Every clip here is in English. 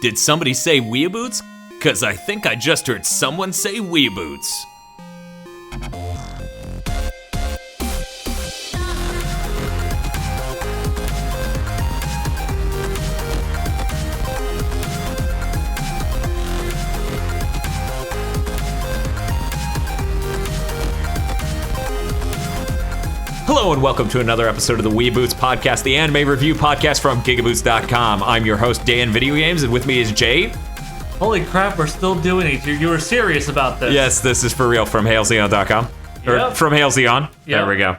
Did somebody say WeeaBoots? Cause I think I just heard someone say WeeaBoots. Hello and welcome to another episode of the WeeaBoots podcast, the anime review podcast from GigaBoots.com. I'm your host, Dan Video Games, and with me is Jay. Holy crap, we're still doing it. You were serious about this. Yes, this is for real from HailZeon.com. Or Yep. from HailZeon. Yep. There we go.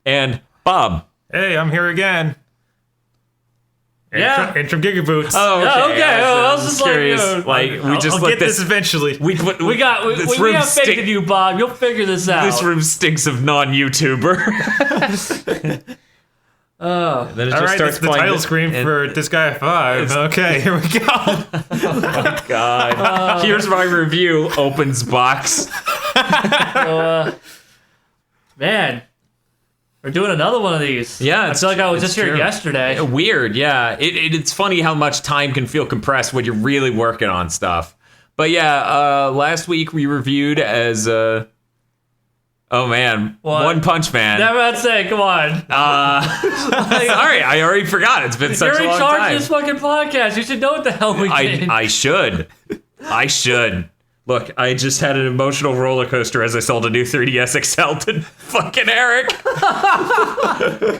And Bob. Hey, I'm here again. Yeah. And from GigaBoots. Oh, okay. Yeah, okay. I was just curious. like, we just I'll let get this eventually. We have faith in you, Bob. You'll figure this out. This room stinks of non-YouTuber. Then it All just right, starts that's the playing title screen for this guy at 5. Okay, here we go. Oh God. Here's my review. Opens box. Man, we're doing another one of these. Yeah, I feel like I was just here yesterday. Weird, yeah. It's funny how much time can feel compressed when you're really working on stuff. But yeah, last week we reviewed as One Punch Man. Never had to say, come on. Sorry, I already forgot. It's been such a long You're in charge time. of this fucking podcast. You should know what the hell we did. I should. Look, I just had an emotional roller coaster as I sold a new 3DS XL to fucking Eric.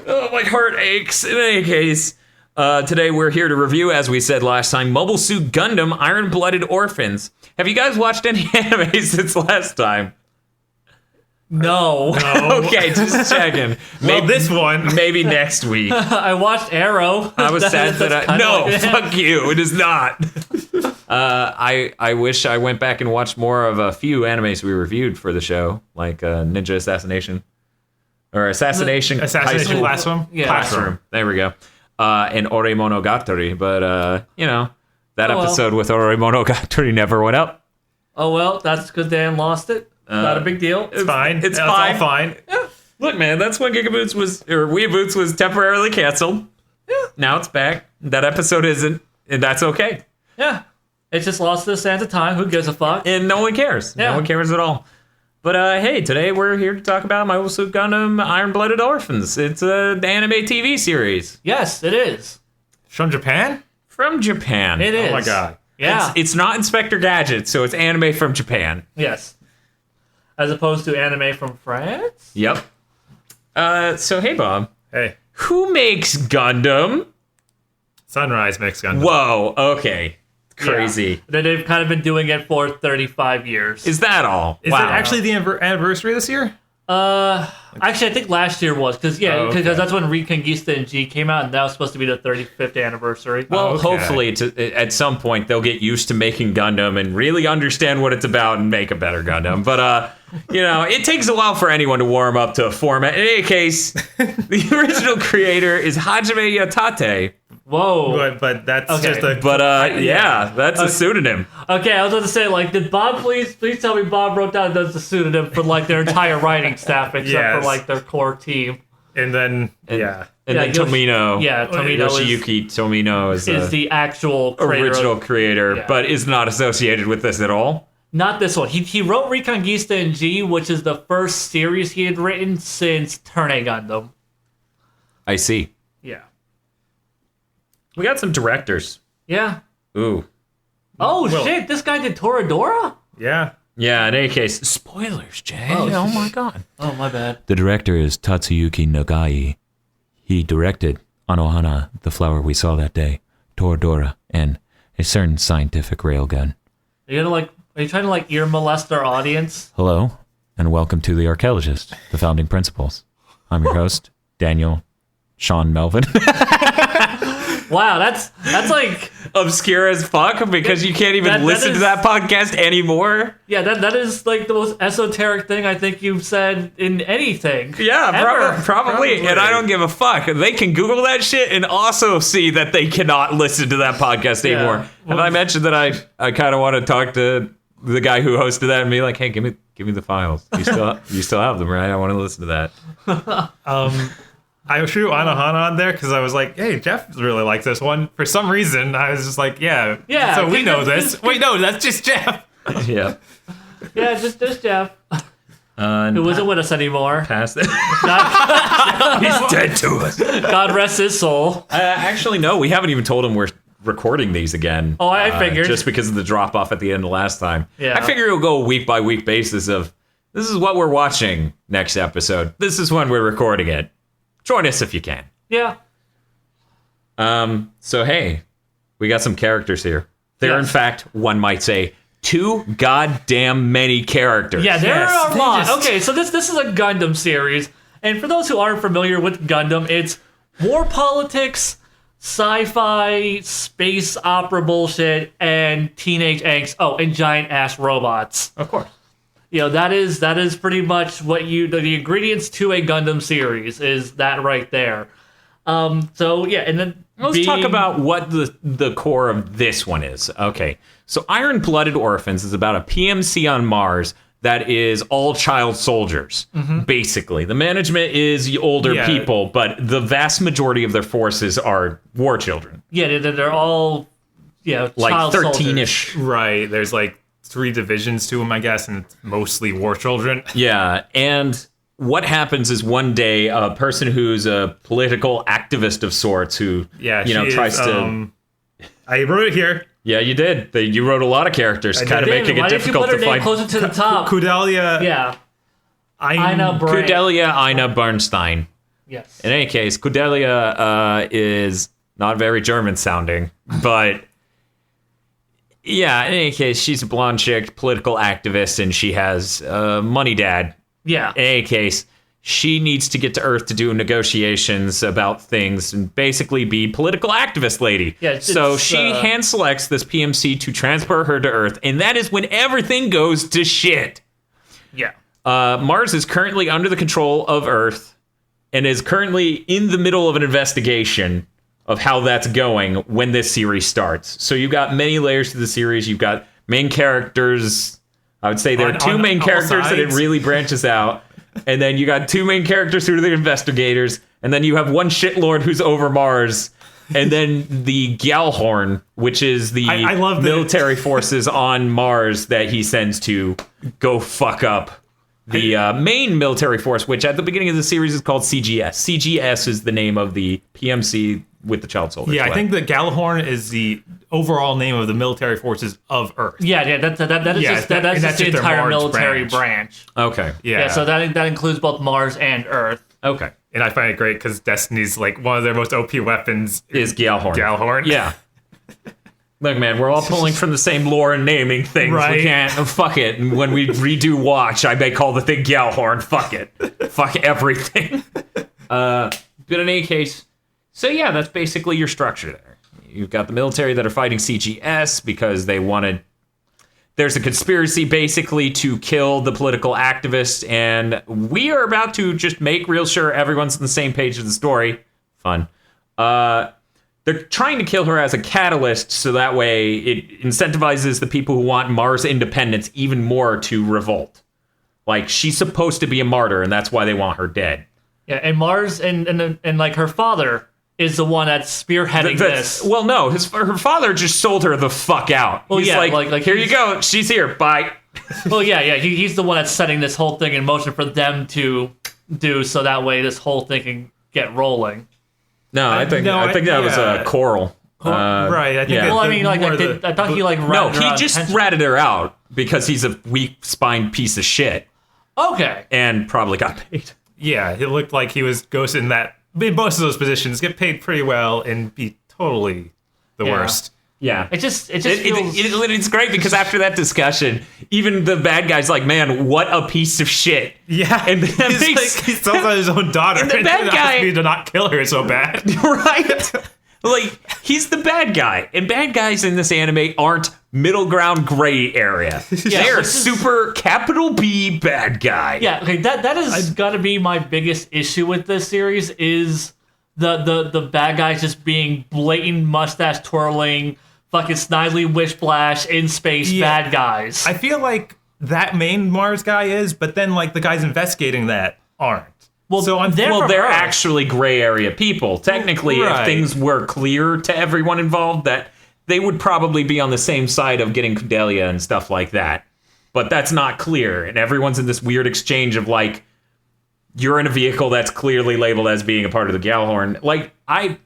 Oh, my heart aches. In any case, today we're here to review, as we said last time, Mobile Suit Gundam Iron-Blooded Orphans. Have you guys watched any anime since last time? No. Okay, just checking. Well, this one. Maybe next week. I watched Arrow. I was sad that No, like, fuck you. It is not. I wish I went back and watched more of a few animes we reviewed for the show, like Ninja Assassination. Or Assassination High School Classroom? Yeah. Classroom. There we go. And Ore Monogatari. But, that episode with Ore Monogatari never went up. Oh, well, that's because Dan lost it. Not a big deal. It's fine. It's fine. fine. All fine. Yeah. Look, man, that's when WeeaBoots was temporarily canceled. Yeah. Now it's back. That episode isn't, and that's okay. Yeah. It's just lost to the sands of time. Who gives a fuck? And no one cares. Yeah. No one cares at all. But hey, today we're here to talk about Mobile Suit Gundam Iron-Blooded Orphans. It's an anime TV series. Yes, it is. From Japan? From Japan. It is. Oh my god. Yeah. It's not Inspector Gadget, so it's anime from Japan. Yes. As opposed to anime from France? Yep. So hey, Bob. Hey. Who makes Gundam? Sunrise makes Gundam. Whoa, okay. Crazy. Yeah. They've kind of been doing it for 35 years. Is that all? Is it actually the anniversary this year? Actually, I think last year was, because that's when Reconquista and G came out, and that was supposed to be the 35th anniversary. Well, hopefully, at some point, they'll get used to making Gundam and really understand what it's about and make a better Gundam. But, it takes a while for anyone to warm up to a format. In any case, the original creator is Hajime Yatate. Whoa. But that's Okay. just a... But, that's a pseudonym. Okay, I was about to say, did Bob please tell me Bob wrote down that's a pseudonym for, their entire writing staff, except for, their core team. And then, And Yeah, then Tomino. Yeah, Tomino Yoshiyuki Tomino is the actual creator original creator, but is not associated with this at all. Not this one. He wrote Reconquista and G, which is the first series he had written since Turn A Gundam. I see. Yeah. We got some directors. Yeah. Ooh. Oh, shit, this guy did Toradora? Yeah. Yeah, in any case, spoilers, Jay. Oh my god. Oh, my bad. The director is Tatsuyuki Nagai. He directed Anohana, The Flower We Saw That Day, Toradora, and a certain scientific railgun. Are you trying to ear molest our audience? Hello, and welcome to The Archaeologist, The Founding Principles. I'm your host, Daniel Sean Melvin. Wow, that's obscure as fuck because you can't even listen to that podcast anymore. Yeah, that is the most esoteric thing I think you've said in anything. Yeah, probably. And I don't give a fuck. They can Google that shit and also see that they cannot listen to that podcast anymore. Have I mentioned that I kind of want to talk to the guy who hosted that and be like, hey, give me the files. You still have them, right? I want to listen to that. I threw Anohana on there because I was like, hey, Jeff really likes this one. For some reason, I was just like, yeah, so we know this. Wait, no, that's just Jeff. Yeah. Yeah, just Jeff. Who isn't with us anymore. Past that. He's dead to us. God rest his soul. Actually, no, we haven't even told him we're recording these again. Oh, I figured. Just because of the drop off at the end of last time. Yeah. I figure it'll go a week by week basis of this is what we're watching next episode. This is when we're recording it. Join us if you can. Yeah. So hey, we got some characters here. There are, in fact, one might say, too goddamn many characters. Yeah, there are a lot. Okay, so this is a Gundam series, and for those who aren't familiar with Gundam, it's war politics, sci-fi, space opera bullshit, and teenage angst. Oh, and giant ass robots. Of course. You know, that is pretty much what the ingredients to a Gundam series is that right there. So yeah, and then let's talk about what the core of this one is. Okay, so Iron-Blooded Orphans is about a PMC on Mars that is all child soldiers. Basically, the management is older people, but the vast majority of their forces are war children. Yeah, they're all like child 13-ish. Right. There's like 3 divisions to them, I guess, and it's mostly war children. Yeah, and what happens is one day a person who's a political activist of sorts who tries to. I wrote it here. Yeah, you did. You wrote a lot of characters, kind of making it difficult to find. Closer to the top. Kudelia. Yeah. Kudelia Ina Bernstein. Yes. In any case, Kudelia is not very German sounding, but yeah. In any case, she's a blonde chick, political activist, and she has money dad. Yeah. In any case, she needs to get to Earth to do negotiations about things and basically be political activist lady. Yeah, so she hand selects this PMC to transport her to Earth, and that is when everything goes to shit. Yeah. Mars is currently under the control of Earth and is currently in the middle of an investigation of how that's going when this series starts. So you've got many layers to the series. You've got main characters. I would say there are 2 main characters that it really branches out. And then you got 2 main characters who are the investigators. And then you have one shitlord who's over Mars. And then the Gjalhorn, which is the military forces on Mars that he sends to go fuck up the main military force, which at the beginning of the series is called CGS. CGS is the name of the PMC with the child soldiers. Yeah, I think the Gjalhorn is the overall name of the military forces of Earth. Yeah, that's just the entire military branch. Okay. Yeah, so that includes both Mars and Earth. Okay. And I find it great because Destiny's like one of their most OP weapons is Gjalhorn. Gjalhorn. Yeah. Look, man, we're all pulling from the same lore and naming things. Right. We can't. Fuck it. And when we redo Watch, I may call the thing Gjalhorn. Fuck it. Fuck everything. But in any case, so yeah, that's basically your structure there. You've got the military that are fighting CGS because they wanted. There's a conspiracy basically to kill the political activists, and we are about to just make real sure everyone's on the same page of the story. Fun. They're trying to kill her as a catalyst, so that way it incentivizes the people who want Mars independence even more to revolt. Like, she's supposed to be a martyr, and that's why they want her dead. Yeah, and Mars and like her father is the one that's spearheading this. Well, no, her father just sold her the fuck out. Well, he's yeah, like here you go, she's here, bye. Well, yeah, he's the one that's setting this whole thing in motion for them to do, so that way this whole thing can get rolling. No, I think that was a Coral. Right. I think well, I mean, I thought he like no, he just ratted her out because he's a weak-spined piece of shit. Okay. And probably got paid. Yeah, it looked like he was ghosting that. In most of those positions, get paid pretty well and be totally the worst. Yeah, it's great because after that discussion, even the bad guy's like, "Man, what a piece of shit!" Yeah, and he tells on his own daughter. And the bad guy to not kill her so bad, right? Like, he's the bad guy, and bad guys in this anime aren't middle ground gray area. They're super capital B bad guy. Yeah, okay, that has got to be my biggest issue with this series is the bad guys just being blatant mustache twirling, fucking snidely wishplash in space bad guys. I feel like that main Mars guy is, but then like the guys investigating that aren't. Well, So I'm- they're Well, from they're Earth. actually gray area people. Technically, if Right. things were clear to everyone involved, that they would probably be on the same side of getting Kudelia and stuff like that. But that's not clear, and everyone's in this weird exchange of like, you're in a vehicle that's clearly labeled as being a part of the Gjallarhorn. Like,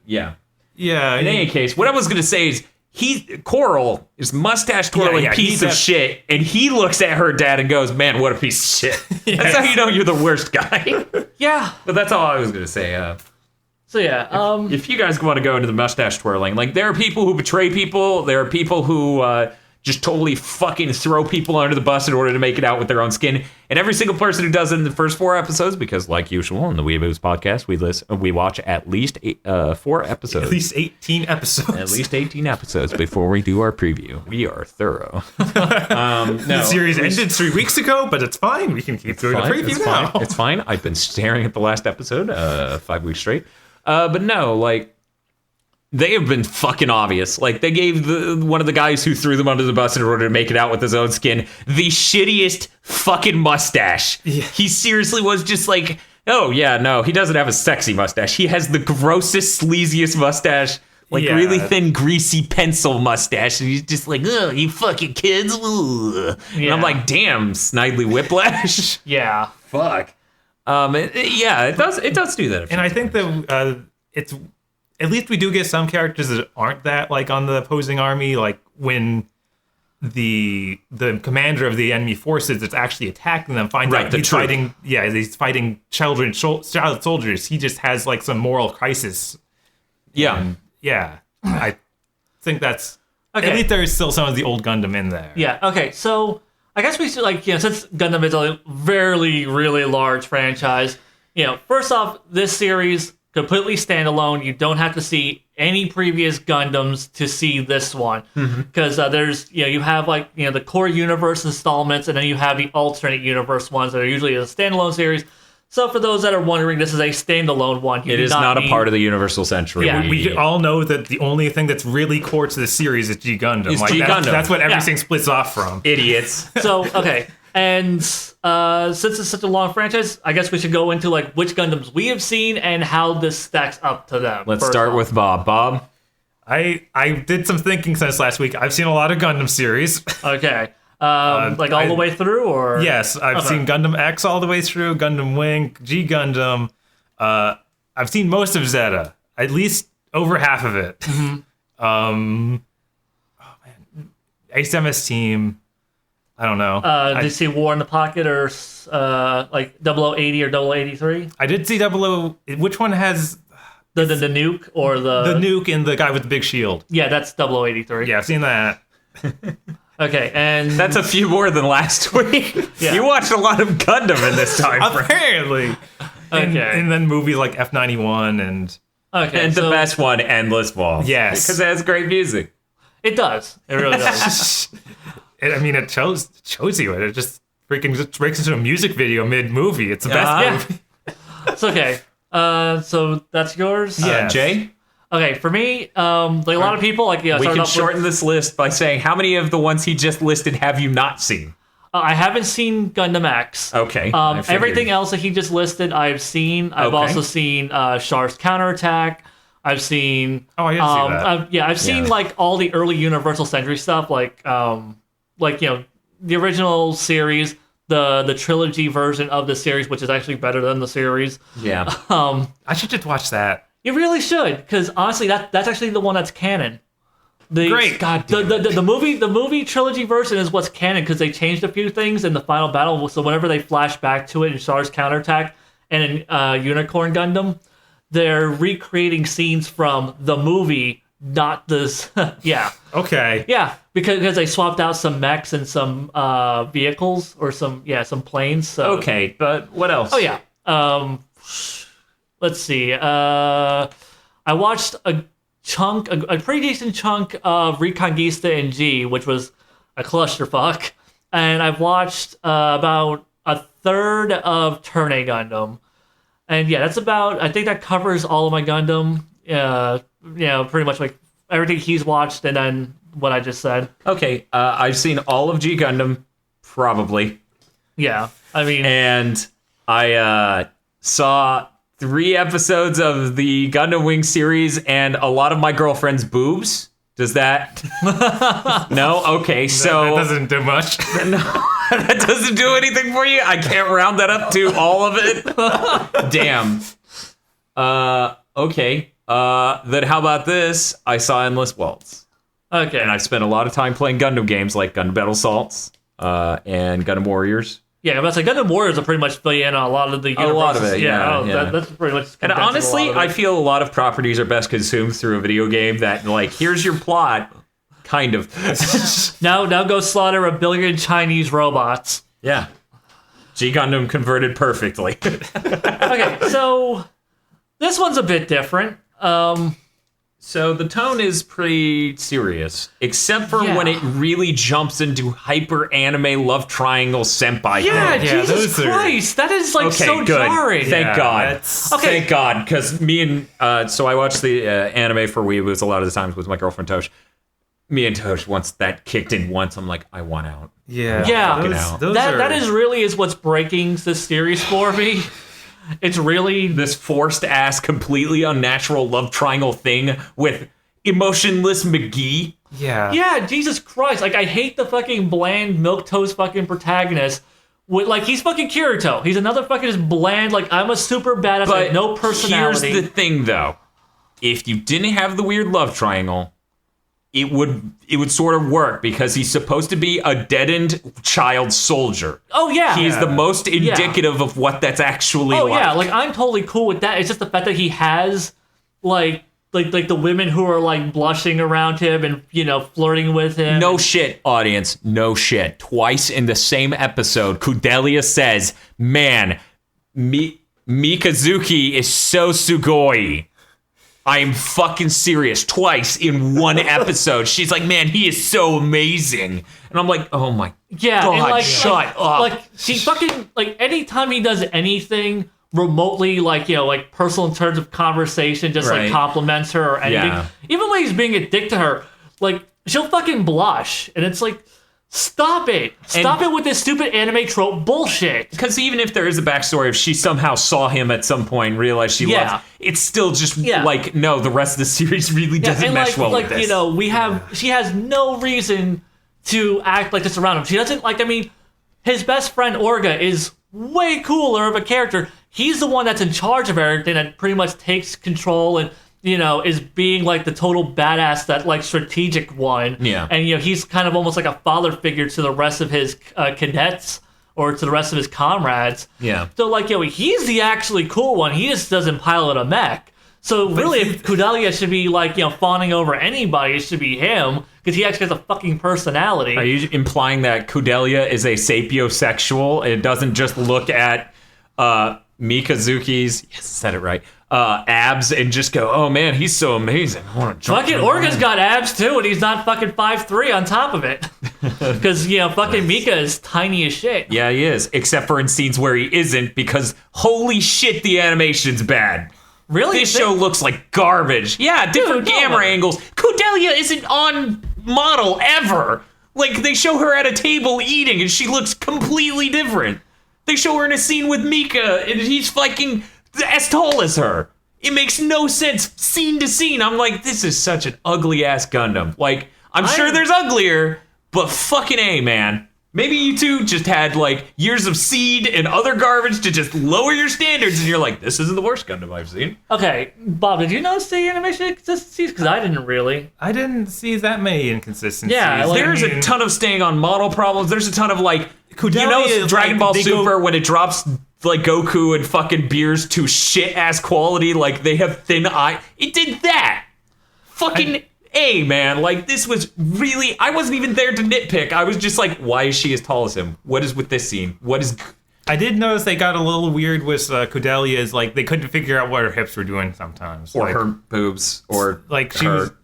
Yeah. in any case, what I was gonna say is Coral is mustache twirling Yeah, piece of shit, and he looks at her dad and goes, "Man, what a piece of shit." That's how you know you're the worst guy. Yeah. But that's all I was gonna say. So yeah. If you guys want to go into the mustache twirling, like there are people who betray people, there are people who just totally fucking throw people under the bus in order to make it out with their own skin, and every single person who does it in the first 4 episodes, because like usual in the WeeaBoots podcast, we watch at least 4 episodes, At least 18 episodes. at least 18 episodes before we do our preview. We are thorough. No, The series ended 3 weeks ago, but it's fine. We can keep doing a preview it's now. Fine. It's fine. I've been staring at the last episode 5 weeks straight. But no, like, they have been fucking obvious. Like, they gave one of the guys who threw them under the bus in order to make it out with his own skin the shittiest fucking mustache. Yeah. He seriously was just like, oh, yeah, no, he doesn't have a sexy mustache. He has the grossest, sleaziest mustache. Like, Yeah. really thin, greasy pencil mustache. And he's just like, oh, you fucking kids. Ugh. And Yeah. I'm like, damn, Snidely Whiplash. yeah. Fuck. It does do that. And I think that it's at least we do get some characters that aren't that like on the opposing army, like when the commander of the enemy forces that's actually attacking them finds Right, out the he's troop. fighting he's fighting child soldiers. He just has like some moral crisis. Yeah. And yeah, I think that's Okay. at least there is still some of the old Gundam in there. Yeah. Okay. So I guess we should since Gundam is a very really large franchise. First off, this series completely standalone. You don't have to see any previous Gundams to see this one because there's you have the core universe installments and then you have the alternate universe ones that are usually a standalone series. So for those that are wondering, this is a standalone one. It is not a part of the Universal Century. Yeah. We all know that the only thing that's really core to the series is G Gundam. Is G Gundam. That's what everything splits off from. Idiots. So okay, and since it's such a long franchise, I guess we should go into which Gundams we have seen and how this stacks up to them. Let's first start off. with Bob. Bob. I did some thinking since last week. I've seen a lot of Gundam series. Okay. All the way through, or Yes, I've seen Gundam X all the way through, Gundam Wing, G Gundam. I've seen most of Zeta, at least over half of it. Ace MS Team. I don't know. did you see War in the Pocket or 0080 or 083? I did see 00. Which one has The nuke or the nuke and the guy with the big shield? Yeah, that's 0083. Yeah, I've seen that. Okay, and That's a few more than last week. Yeah. You watched a lot of Gundam in this time frame. Apparently. And, Okay. and then movies like F91 and okay, And so the best one, Endless Ball. Yes. Because it has great music. it does. It really does. it shows you it. It just freaking just breaks into a music video mid movie. It's the best Yeah. movie. It's okay. So that's yours. Yeah. Jay? Okay, for me, a lot of people We started can off with- shorten this list by saying how many of the ones he just listed have you not seen? I haven't seen Gundam X. Okay. I figured. Everything else that he just listed, I've seen. I've Okay. also seen Char's Counterattack. I've seen. Oh, I didn't see that. I've seen Yeah. all the early Universal Century stuff, the original series, the trilogy version of the series, which is actually better than the series. Yeah. I should just watch that. You really should, because honestly, that's actually the one that's canon. Great. God The movie trilogy version is what's canon because they changed a few things in the final battle. So whenever they flash back to it in Char's Counterattack and in Unicorn Gundam, they're recreating scenes from the movie, not this. Yeah, Okay. yeah, because they swapped out some mechs and some vehicles or some planes. So Okay, but what else? Oh yeah. Let's see. I watched a pretty decent chunk of Reconquista in G, which was a clusterfuck, and I've watched about a third of Turn A Gundam, and yeah, that's about. I think that covers all of my Gundam. Pretty much like everything he's watched, and then what I just said. Okay, I've seen all of G Gundam, probably. Yeah, I mean, And I saw 3 episodes of the Gundam Wing series and a lot of my girlfriend's boobs. Does that? No? Okay, so... That doesn't do much. No, that doesn't do anything for you? I can't round that up to all of it? Damn. Okay. Then how about this? I saw Endless Waltz. Okay. And I've spent a lot of time playing Gundam games like Gundam Battle Assaults and Gundam Warriors. Yeah, but it's like Gundam Warriors will pretty much fill you in on a lot of the universes. A lot of it, yeah. That's pretty much. And honestly, I feel a lot of properties are best consumed through a video game that, like, here's your plot, kind of. now go slaughter 1 billion Chinese robots. Yeah. G-Gundam converted perfectly. Okay, so this one's a bit different. So the tone is pretty serious, except for when it really jumps into hyper anime love triangle senpai. Yeah, thing. Jesus Christ, that is like so jarring. Thank God. Okay. Thank God, because me and so I watched the anime for WeeaBoots a lot of the times with my girlfriend Tosh. Me and Tosh, once that kicked in once, I'm like, I want out. Yeah. That is really what's breaking this series for me. It's really this forced ass, completely unnatural love triangle thing with emotionless McGee. Yeah, Jesus Christ. Like, I hate the fucking bland milquetoast fucking protagonist. Like, he's fucking Kirito. He's another fucking just bland, like, I'm a super badass, but like, no personality. Here's the thing, though. If you didn't have the weird love triangle, it would sort of work because he's supposed to be a deadened child soldier. Oh, yeah. He's the most indicative of what that's actually like. Oh, yeah. Like, I'm totally cool with that. It's just the fact that he has, like the women who are, like, blushing around him and, you know, flirting with him. No shit, audience. No shit. Twice in the same episode, Kudelia says, man, Mikazuki is so sugoi. I am fucking serious. Twice in one episode. She's like, man, he is so amazing. And I'm like, oh my God, and like, shut up. Like, she fucking, like, anytime he does anything remotely, like, you know, like, personal in terms of conversation, just, like, compliments her or anything. Yeah. Even when he's being a dick to her, like, she'll fucking blush. And it's like, stop it. Stop it with this stupid anime trope bullshit. Because even if there is a backstory, if she somehow saw him at some point and realized she loved, it's still just like, no, the rest of the series really doesn't mesh well with this. You know, she has no reason to act like this around him. She doesn't, like, I mean, his best friend Orga is way cooler of a character. He's the one that's in charge of everything, that pretty much takes control and, you know, is being like the total badass, that like strategic one. Yeah. And, you know, he's kind of almost like a father figure to the rest of his cadets or to the rest of his comrades. Yeah. So, like, you know, he's the actually cool one. He just doesn't pilot a mech. So, really, if Kudelia should be, like, you know, fawning over anybody, it should be him, because he actually has a fucking personality. Are you implying that Kudelia is a sapiosexual? It doesn't just look at Mikazuki's, said it right, abs and just go, oh man, he's so amazing. I want to fucking Orga's got abs too, and he's not fucking 5'3" on top of it. Because, you know, fucking Mika is tiny as shit. Yeah, he is. Except for in scenes where he isn't, because holy shit, the animation's bad. Really? This show looks like garbage. Yeah, different camera angles. Kudelia isn't on model ever. Like, they show her at a table eating, and she looks completely different. They show her in a scene with Mika, and he's fucking as tall as her. It makes no sense, scene to scene. I'm like, this is such an ugly-ass Gundam. Like, I'm sure there's uglier, but fucking A, man. Maybe you two just had, like, years of seed and other garbage to just lower your standards, and you're like, this isn't the worst Gundam I've seen. Okay, Bob, did you notice the animation inconsistencies? Because I didn't really. I didn't see that many inconsistencies. Yeah, like, there's a ton of staying on model problems. There's a ton of, like, Kudelia, you know, Dragon Ball Super, when it drops, like, Goku and fucking Beers to shit-ass quality, like, they have thin eye. It did that. Fucking A, man. Like, this was really... I wasn't even there to nitpick. I was just like, why is she as tall as him? What is with this scene? What is... I did notice they got a little weird with Kudelia, is like they couldn't figure out what her hips were doing sometimes. Or like, her boobs, or like she her...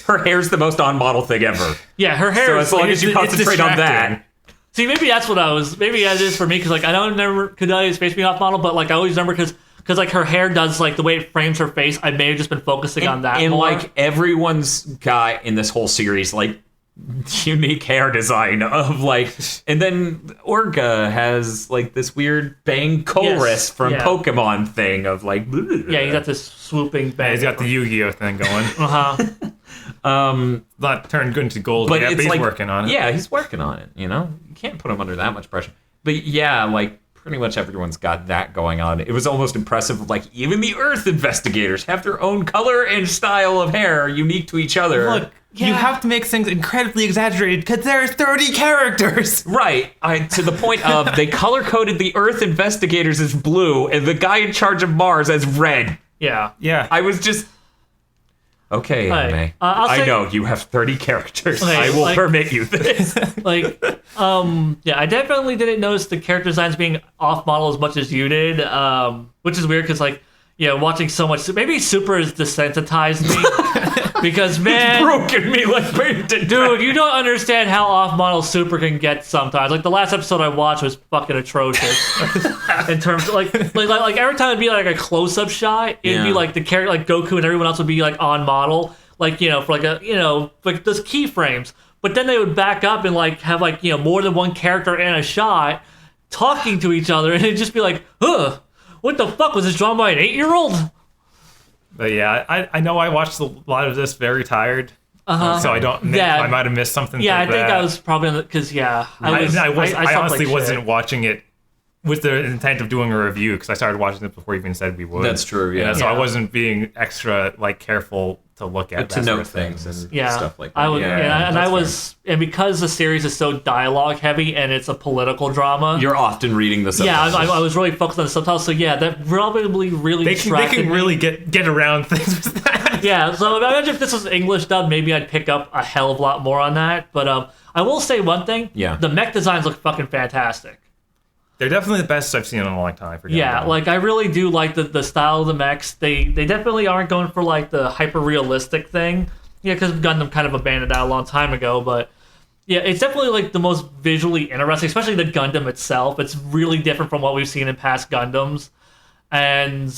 her hair's the most on-model thing ever. Yeah, her hair So is... as long as you concentrate on that... See, maybe that's what I was... Maybe that is for me, because, like, I don't remember Kudelia's face being off model, but, like, I always remember because, like, her hair does, like, the way it frames her face, I may have just been focusing on that and more. like, everyone's got in this whole series, like, unique hair design of like, and then Orga has like this weird bang chorus from Pokemon thing of like, yeah, he's got this swooping bang. Yeah, he's got the Yu-Gi-Oh thing going. Not turned good into gold but yet, but he's like, working on it. Yeah, he's working on it. You know, you can't put him under that much pressure. But yeah, like pretty much everyone's got that going on. It was almost impressive. Like even the Earth investigators have their own color and style of hair unique to each other. Look, you have to make things incredibly exaggerated because there are 30 characters. Right. To the point of they color-coded the Earth investigators as blue and the guy in charge of Mars as red. Yeah. Yeah. I was just... Okay, anime. I know you have 30 characters. I will permit you this. I definitely didn't notice the character designs being off-model as much as you did, which is weird because, like, watching so much... Maybe Super has desensitized me. Because, man... It's broken me like painted. Dude, you don't understand how off-model Super can get sometimes. Like, the last episode I watched was fucking atrocious. In terms of, like every time it'd be, like, a close-up shot, it'd be, like, the character, like, Goku and everyone else would be, like, on model. Like, for, like, like, those keyframes. But then they would back up and, like, have, like, more than one character in a shot talking to each other. And it'd just be like, ugh, what the fuck? Was this drawn by an 8-year-old? But yeah, I know I watched a lot of this very tired, so I don't. I might have missed something. Yeah, I think I was probably because I honestly wasn't watching it with the intent of doing a review because I started watching it before we even said we would. That's true. Yeah. So I wasn't being extra careful to look at to note things and stuff like that. And because the series is so dialogue heavy and it's a political drama, you're often reading the subtitles. Yeah, I was really focused on the subtitles. So yeah, that probably really they can really get around things with that. Yeah, so imagine if this was English dub, maybe I'd pick up a hell of a lot more on that. But I will say one thing. Yeah, the mech designs look fucking fantastic. They're definitely the best I've seen in a long time. Like I really do like the style of the mechs. They definitely aren't going for like the hyper realistic thing. Yeah, because Gundam kind of abandoned that a long time ago. But yeah, it's definitely like the most visually interesting, especially the Gundam itself. It's really different from what we've seen in past Gundams, and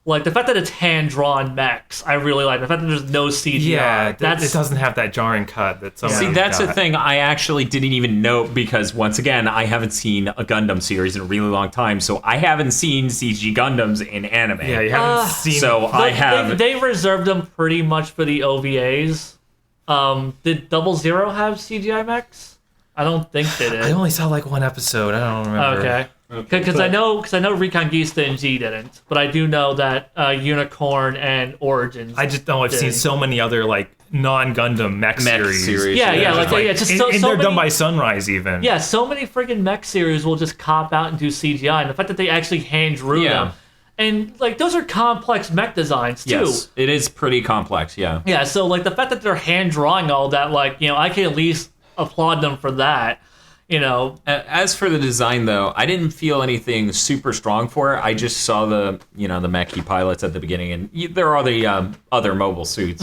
like the fact that it's hand-drawn mechs, I really like. The fact that there's no CGI. Yeah, it doesn't have that jarring cut that some. See, that's the thing I actually didn't even note because once again, I haven't seen a Gundam series in a really long time, so I haven't seen CG Gundams in anime. Yeah, you haven't seen. So I have. They reserved them pretty much for the OVAs. Did 00 have CGI mechs? I don't think they did. I only saw like one episode. I don't remember. Okay. Because I know Reconquista and G didn't, but I do know that Unicorn and Origins. I just know I've seen so many other like non-Gundam mech series. They're done by Sunrise even. Yeah, so many friggin' mech series will just cop out and do CGI, and the fact that they actually hand drew them, and like those are complex mech designs too. Yes, it is pretty complex. Yeah. Yeah, so like the fact that they're hand drawing all that, like I can at least applaud them for that. As for the design, though, I didn't feel anything super strong for it. I just saw the mechie pilots at the beginning, and there are the other mobile suits,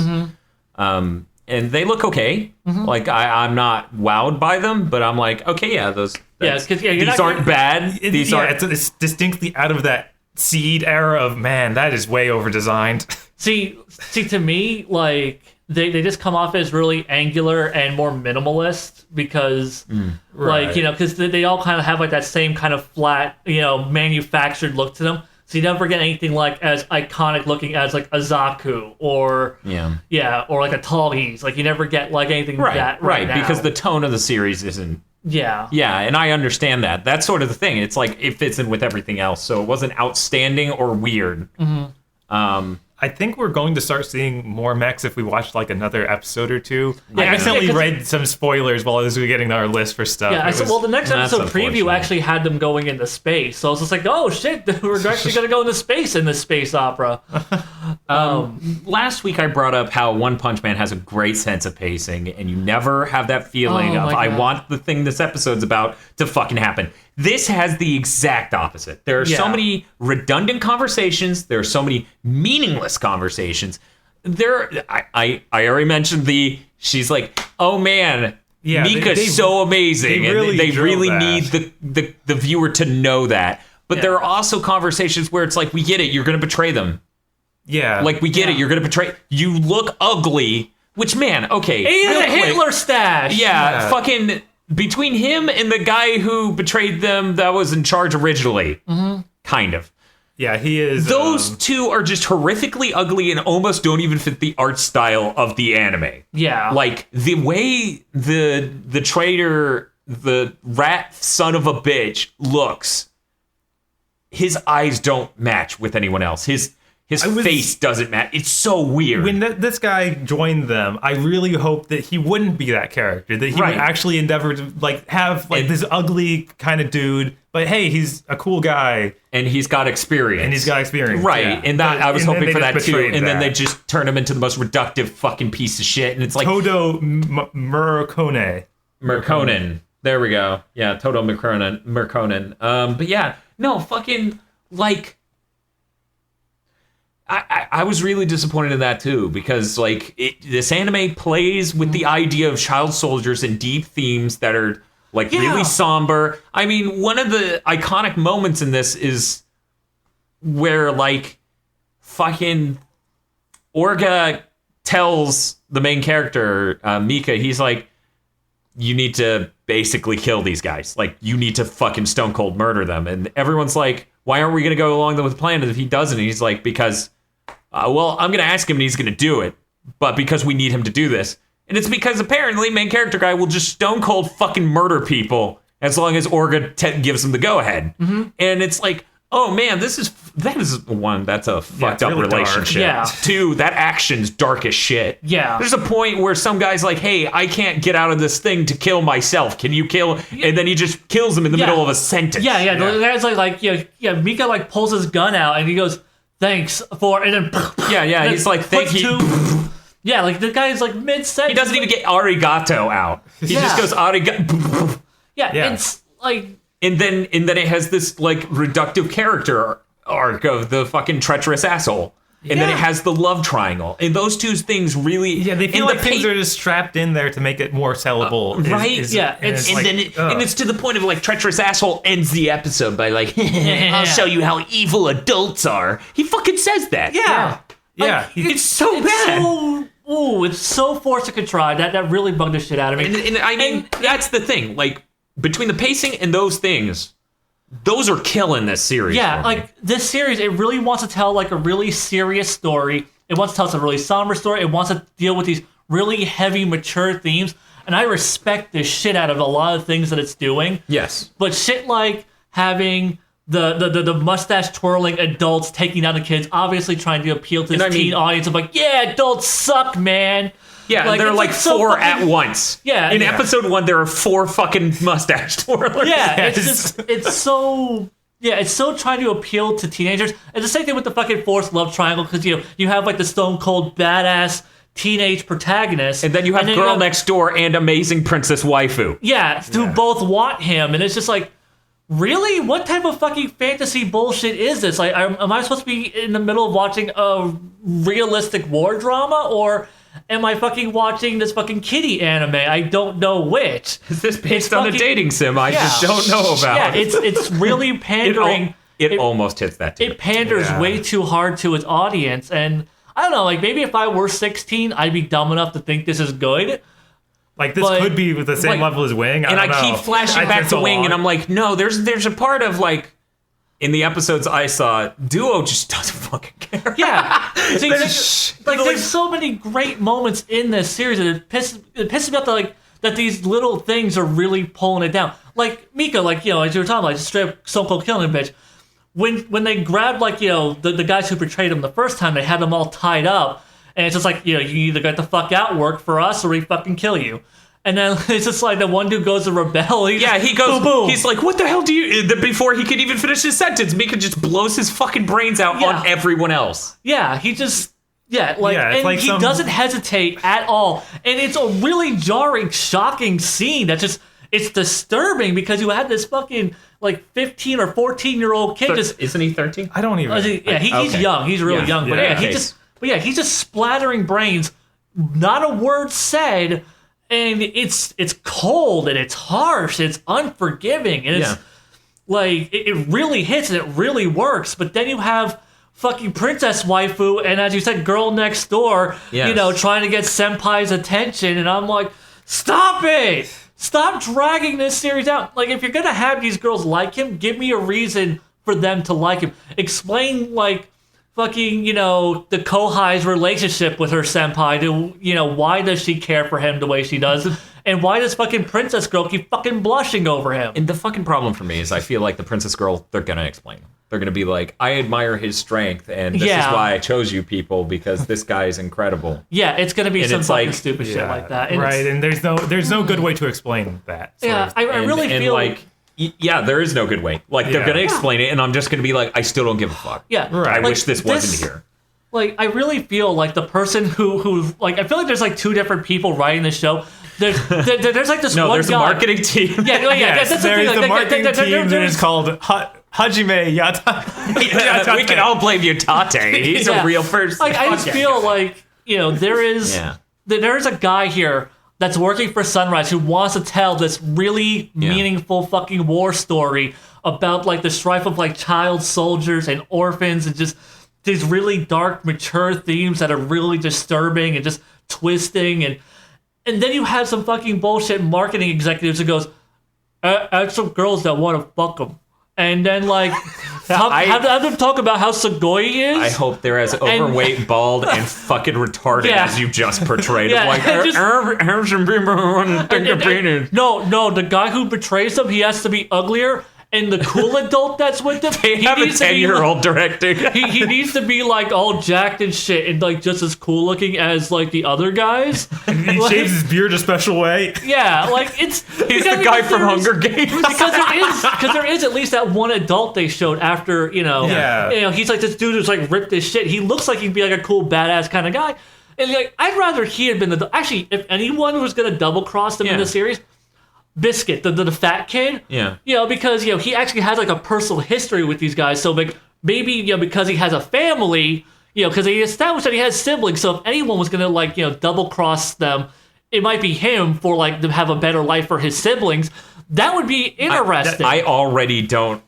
and they look okay. Like I'm not wowed by them, but I'm like, okay, yeah, these aren't bad. It's distinctly out of that Seed era of man. That is way over designed. See, to me, like. They just come off as really angular and more minimalist because, because they all kind of have like that same kind of flat, manufactured look to them. So you never get anything like as iconic looking as like a Zaku or or like a Tallhees. Like you never get like anything that right now. Because the tone of the series isn't. Yeah, and I understand that. That's sort of the thing. It's like it fits in with everything else, so it wasn't outstanding or weird. I think we're going to start seeing more mechs if we watch like another episode or two. I accidentally read some spoilers while I was getting our list for stuff. Yeah, the next episode preview actually had them going into space, so I was just like, oh shit, we're actually going to go into space in this space opera. Last week I brought up how One Punch Man has a great sense of pacing, and you never have that feeling of I want the thing this episode's about to fucking happen. This has the exact opposite. There are so many redundant conversations. There are so many meaningless conversations. I already mentioned she's like, oh man, Mika's so amazing. They really need the viewer to know that. But there are also conversations where it's like, we get it, you're going to betray them. Yeah. Like, we get it, you're going to betray. You look ugly, Which, man, okay. And real a quick. Hitler stash. Yeah, fucking between him and the guy who betrayed them that was in charge originally. Kind of. Yeah, he is. Those two are just horrifically ugly and almost don't even fit the art style of the anime. Yeah. Like, the way the traitor, the rat son of a bitch, looks, his eyes don't match with anyone else. His face doesn't match. It's so weird. When this guy joined them, I really hoped that he wouldn't be that character. That he would actually endeavor to have this ugly kind of dude. But hey, he's a cool guy. And he's got experience. Right. Yeah. And that I was hoping for that too. And then they that. just turn him into the most reductive fucking piece of shit. And it's like Todo Murkone. Merkonen. There we go. Yeah, Todo Merkonen. But yeah, no, fucking like I was really disappointed in that too, because like this anime plays with the idea of child soldiers and deep themes that are like really somber. I mean, one of the iconic moments in this is where like fucking Orga tells the main character, Mika, he's like, you need to basically kill these guys. Like, you need to fucking stone cold murder them. And everyone's like, why aren't we going to go along with the plan if he doesn't? And he's like, because, well, I'm going to ask him and he's going to do it. But because we need him to do this. And it's because apparently main character guy will just stone cold fucking murder people as long as Orga gives him the go ahead. And it's like, oh man, that is one, that's a fucked up really relationship. Yeah. Two, that action's dark as shit. Yeah. There's a point where some guy's like, hey, I can't get out of this thing to kill myself. Can you kill? And then he just kills him in the middle of a sentence. Yeah. The guy's like Mika like pulls his gun out and he goes, thanks for, and then Yeah, he's like, thank you. Yeah, like the guy's like mid-sentence. He doesn't even get arigato out. He just goes arigato. Yeah, Yeah. it's like, And then it has this like reductive character arc of the fucking treacherous asshole. And then it has the love triangle. And those two things really... Yeah, they feel like things are just strapped in there to make it more sellable. And it's to the point of like treacherous asshole ends the episode by like, I'll show you how evil adults are. He fucking says that. yeah. Yeah. It's so bad. It's so forced and contrived. That really bugged the shit out of me. And I mean, that's the thing. Like, between the pacing and those things, those are killing this series. Yeah, like this series, it really wants to tell like a really serious story. It wants to tell us a really somber story. It wants to deal with these really heavy, mature themes. And I respect the shit out of a lot of things that it's doing. Yes. But shit like having the mustache twirling adults taking down the kids, obviously trying to appeal to this teen audience of like, yeah, adults suck, man. Yeah, like, they're like so four fucking, at once. Yeah. In episode 1, there are 4 fucking mustache twirlers. Yeah, it's so trying to appeal to teenagers. It's the same thing with the fucking forced love triangle, because you have like the stone cold badass teenage protagonist, and then you have girl next door and amazing princess waifu. Yeah, who both want him, and it's just like, really? What type of fucking fantasy bullshit is this? Like, am I supposed to be in the middle of watching a realistic war drama, or am I fucking watching this fucking kiddie anime? I don't know which. Is this based on a dating sim I just don't know about? Yeah, it's really pandering. It almost hits that too. It panders way too hard to its audience, and I don't know, like maybe if I were 16, I'd be dumb enough to think this is good. Like, this could be with the same level as Wing. I keep flashing back to Wing, and I'm like, no, there's a part of, like, in the episodes I saw, Duo just doesn't fucking care. Yeah. There's so many great moments in this series, and it pisses me off that these little things are really pulling it down. Like, Mika, like, you know, as you were talking about, just straight up Stone Cold killing a bitch. When they grabbed, like, you know, the guys who betrayed him the first time, they had them all tied up. And it's just like, you know, you either get the fuck out, work for us, or we fucking kill you. And then it's just like the one dude goes to rebel. He goes, boom, boom. He's like, what the hell do you... Before he could even finish his sentence, Mika just blows his fucking brains out on everyone else. Yeah, he just... Yeah, like, he doesn't hesitate at all. And it's a really jarring, shocking scene that just... It's disturbing because you had this fucking, like, 15 or 14-year-old kid just... Isn't he 13? I don't even... He's young. He's really young. But he's just splattering brains. Not a word said... And it's cold, and it's harsh, and it's unforgiving, and it's like, it really hits, and it really works. But then you have fucking princess waifu, and as you said, girl next door, Yes. trying to get senpai's attention, and I'm like, stop it! Stop dragging this series out. Like, if you're gonna have these girls like him, give me a reason for them to like him. Explain, like, fucking, the Kohai's relationship with her senpai, to, why does she care for him the way she does? And why does fucking Princess Girl keep fucking blushing over him? And the fucking problem for me is I feel like the Princess Girl, they're gonna explain. They're gonna be like, I admire his strength, and this is why I chose you people, because this guy is incredible. Yeah, it's gonna be And some it's fucking like- stupid shit Yeah, like that. And right, it's- and there's no good way to explain that. Yeah, I really and feel like, yeah, there is no good way. Like, they're Yeah. gonna explain it, and I'm just gonna be like, I still don't give a fuck. yeah, Right. I like, wish this wasn't here. Like, I really feel like the person who like, I feel like there's like two different people writing the show. There's like this No, one there's guy. a marketing team. Yeah, no, yeah, Yes, that's the there thing. is Like, the marketing team that there's- is called Hajime Yata. We can all blame Utate. He's Yeah. a real person. Like, I just Fuck feel yeah. like, there is Yeah. there is a guy here that's working for Sunrise who wants to tell this really meaningful fucking war story about like the strife of like child soldiers and orphans and just these really dark, mature themes that are really disturbing and just twisting and then you have some fucking bullshit marketing executives who goes, add some girls that want to fuck them. And then, like, have them talk about how Sugoi is. I hope they're as overweight, bald, and fucking retarded Yeah. as you just portrayed. Yeah, Like, just- have some people who want to take your penis. No, the guy who betrays them, he has to be uglier. And the cool adult that's with them, They have a needs to be 10-year-old directing. he needs to be like all jacked and shit and like just as cool looking as like the other guys. He Like, shaves his beard a special way. yeah, like it's He's the guy from Hunger Games. because there is at least that one adult they showed after Yeah. he's like this dude who's like ripped as shit. He looks like he'd be like a cool badass kind of guy. And like I'd rather he had been actually if anyone was gonna double cross them in Yeah. the series. Biscuit, the fat kid, Yeah. because he actually has like a personal history with these guys. So like maybe because he has a family, because he established that he has siblings. So if anyone was gonna like double cross them, it might be him for like to have a better life for his siblings. That would be interesting. I already don't.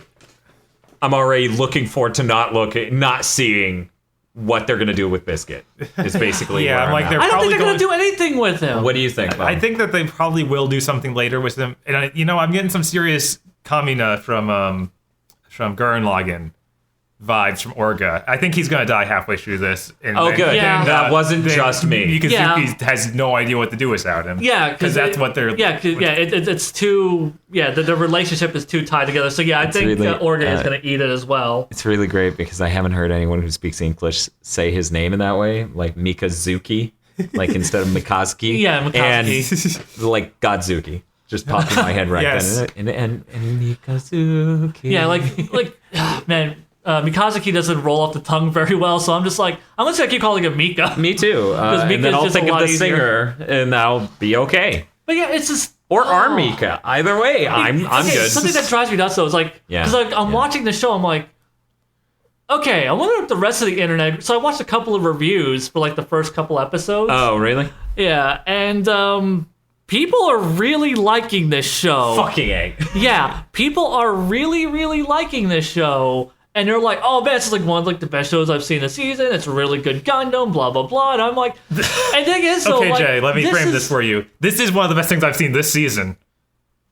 I'm already looking forward to not seeing what they're gonna do with Biscuit. Is basically Yeah, where I'm I'm like, at. they're I don't think probably they're gonna do anything with him. What do you think, Bob? I think that they probably will do something later with them. And I'm getting some serious Kamina from Gurren Lagann vibes from Orga. I think he's gonna die halfway through this. And Oh, good. Yeah. That wasn't just me. Mikazuki Yeah. has no idea what to do without him. Yeah, because that's what they're. it's too. Yeah, the relationship is too tied together. So yeah, I think really, Orga is gonna eat it as well. It's really great because I haven't heard anyone who speaks English say his name in that way, like Mikazuki, like instead of Mikazuki. Yeah, Mikazuki. And like Godzuki just popped in my head right Yes. then. And Mikazuki. Yeah, like man, Mikazuki doesn't roll off the tongue very well, so I'm just like, I'm just gonna keep calling him Mika. Me too. Mika's And then I'll just a think of lot the easier. singer, and I'll be okay. But yeah, it's just Or Armika. Either way, I'm okay, good. Something that drives me nuts though is like, Yeah, because like I'm watching the show, I'm like, okay, I wonder if the rest of the internet. So I watched a couple of reviews for like the first couple episodes. Oh, really? Yeah, and people are really liking this show. Fucking A. Yeah, people are really, really liking this show, and they're like, "Oh man, it's like one of like the best shows I've seen this season. It's a really good Gundam, blah blah blah." And I'm like, and thing is, so Okay, like, Jay, let me frame this is- for you. This is one of the best things I've seen this season.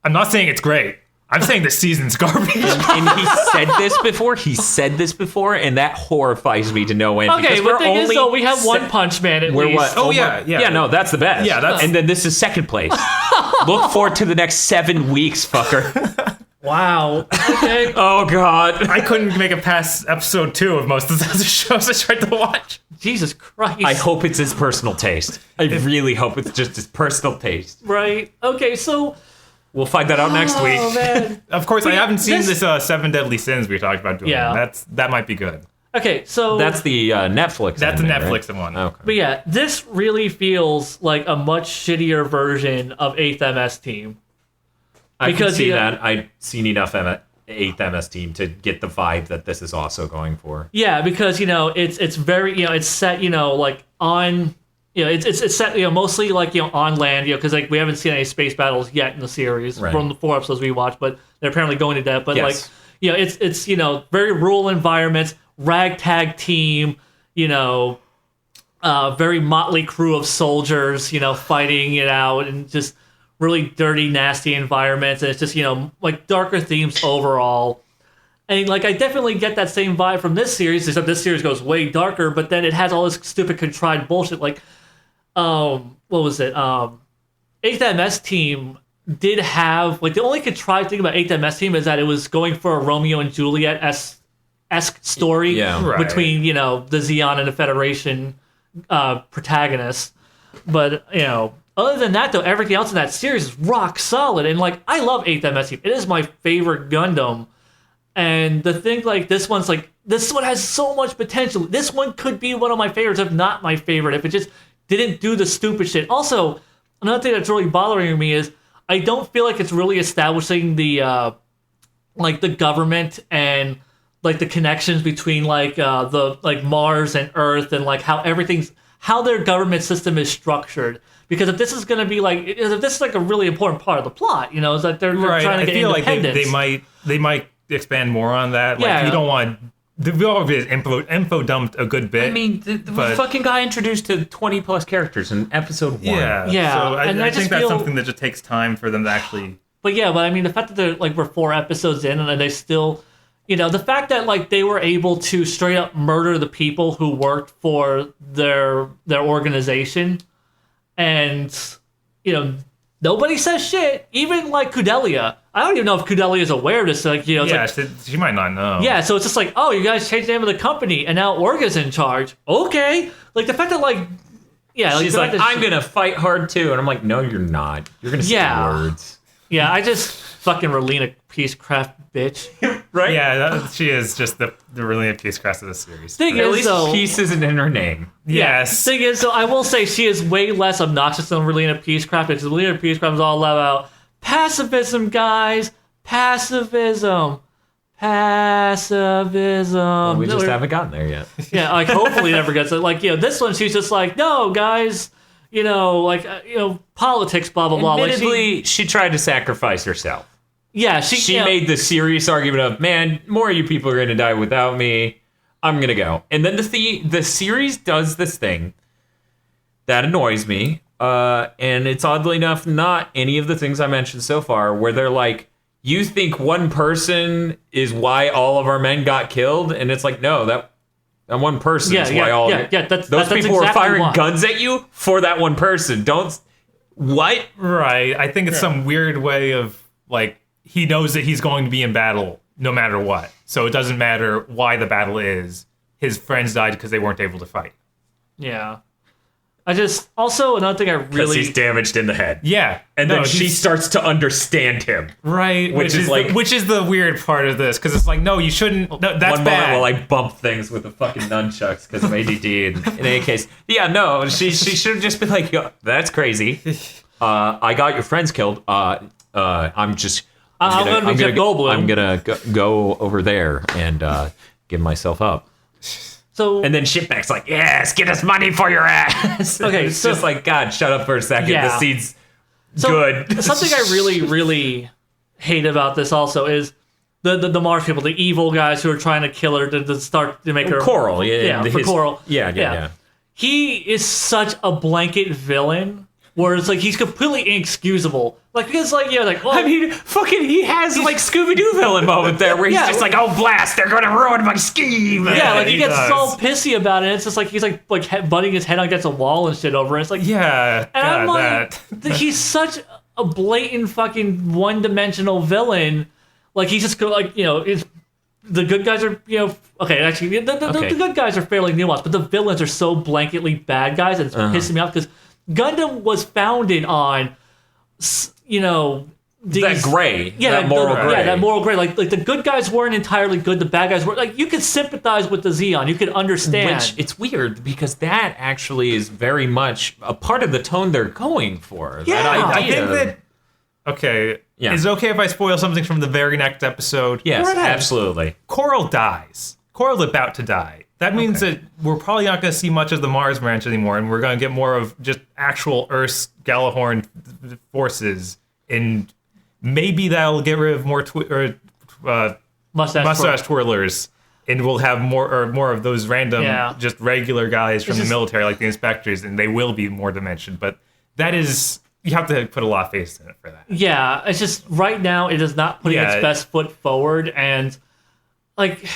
I'm not saying it's great. I'm saying this season's garbage. And he said this before. He said this before, and that horrifies me to no end. Okay, because but we're the thing is, only though, we have se- One Punch Man at We're least. what? Oh, yeah, yeah. Yeah, no, that's the best. Yeah, that's- And then this is second place. Look forward to the next 7 weeks, fucker. Wow. Okay. Oh God. I couldn't make it past episode 2 of most of the other shows I tried to watch. Jesus Christ. I hope it's his personal taste. I really hope it's just his personal taste. Right. Okay. So. We'll find that out next Oh week. man. Of course, I haven't seen this- this 7 Deadly Sins we talked about doing. Yeah. That might be good. Okay. So. That's the Netflix. That's the anime, Netflix right? one. Okay. But yeah, this really feels like a much shittier version of 8th MS Team. I can Because, see yeah. that. I've seen enough 8th MS team to get the vibe that this is also going for. Yeah, because it's very it's set like on it's set mostly like on land because like we haven't seen any space battles yet in the series Right. from the 4 episodes we watched, but they're apparently going to that. But Yes. like it's very rural environments ragtag team, very motley crew of soldiers, fighting it out and just really dirty, nasty environments. And it's just, like darker themes overall. And like I definitely get that same vibe from this series, except this series goes way darker, but then it has all this stupid contrived bullshit. Like, what was it? 8th MS Team did have, like, the only contrived thing about 8th MS Team is that it was going for a Romeo and Juliet-esque story between, the Xeon and the Federation protagonists. But, other than that, though, everything else in that series is rock solid. And, like, I love 8th MS Team. It is my favorite Gundam. And the thing, like, this one has so much potential. This one could be one of my favorites, if not my favorite, if it just didn't do the stupid shit. Also, another thing that's really bothering me is I don't feel like it's really establishing the government and like the connections between the Mars and Earth and like how their government system is structured. Because if this is going to be if this is like a really important part of the plot, is that they're trying to get independence. I feel like they might expand more on that. Like you don't want. We already info dumped a good bit. I mean, the fucking guy introduced to 20 plus characters in episode 1. Yeah. So I think that's something that just takes time for them to actually. But I mean, the fact that they're we're 4 episodes in and they still, the fact that they were able to straight up murder the people who worked for their organization, and nobody says shit. Even Kudelia. I don't even know if Kudelia is aware of this. She might not know. Yeah, so it's just like, oh, you guys changed the name of the company, and now Orga's in charge. Okay, the fact that she's like, I'm gonna fight hard too, and I'm like, no, you're not. You're gonna say words. Yeah, I just fucking Relina Peacecraft bitch. Right? Yeah, she is just the Relina Peacecraft of the series. At least peace isn't in her name. Yes. Thing is, I will say she is way less obnoxious than Relina Peacecraft, because Relina Peacecraft is all about pacifism, guys. Pacifism. Well, we just haven't gotten there yet. Yeah, hopefully never gets it. This one, she's just like, no, guys, politics, blah, blah, blah. Admittedly, she tried to sacrifice herself. Yeah, she made the serious argument of, man, more of you people are going to die without me. I'm going to go. And then the series does this thing that annoys me. And it's oddly enough not any of the things I mentioned so far, where they're like, you think one person is why all of our men got killed? And it's like, no, that one person is why all those people were firing guns at you for that one person. What? Right. I think it's some weird way of, he knows that he's going to be in battle no matter what. So it doesn't matter why the battle is. His friends died because they weren't able to fight. Yeah. Also, another thing I really... Because he's damaged in the head. Yeah. And then she starts to understand him. Right. Which is the weird part of this, because it's like, no, you shouldn't... No, that's one bad. Moment while I bump things with the fucking nunchucks because of ADD. In any case, she should have just been like, yo, that's crazy. I got your friends killed. I'm gonna go over there and give myself up. So, and then Shitback's like, yes, get us money for your ass. Okay, it's just like, God, shut up for a second. Yeah. The seed's good. Something I really, really hate about this also is the Mars people, the evil guys who are trying to kill her to start to make her... Coral, for Coral. Yeah. He is such a blanket villain. Where it's he's completely inexcusable. Because well, I mean, fucking, he has Scooby-Doo villain moment there where he's just like, oh, blast, they're gonna ruin my scheme. Yeah, he gets so pissy about it. It's just he's butting his head against a wall and shit over it. It's yeah, and I'm like, he's such a blatant fucking one-dimensional villain. He's just it's, the good guys are, okay, actually, the good guys are fairly nuanced, but the villains are so blanketly bad guys, and it's pissing me off because Gundam was founded on, that gray, that moral gray. Yeah, that moral gray. The good guys weren't entirely good. The bad guys were. You could sympathize with the Xeon. You could understand. Which, it's weird, because that actually is very much a part of the tone they're going for. Yeah, that idea. I think that... Okay, is it okay if I spoil something from the very next episode? Yes, absolutely. Coral dies. Coral's about to die. That means that we're probably not going to see much of the Mars branch anymore, and we're going to get more of just actual Earth's Galahorn forces, and maybe that'll get rid of more mustache twirlers, and we'll have more of those random, just regular guys from the military, like the inspectors, and they will be more dimensioned. But that is, you have to put a lot of faith in it for that. Yeah, it's just right now it is not putting its best foot forward, and like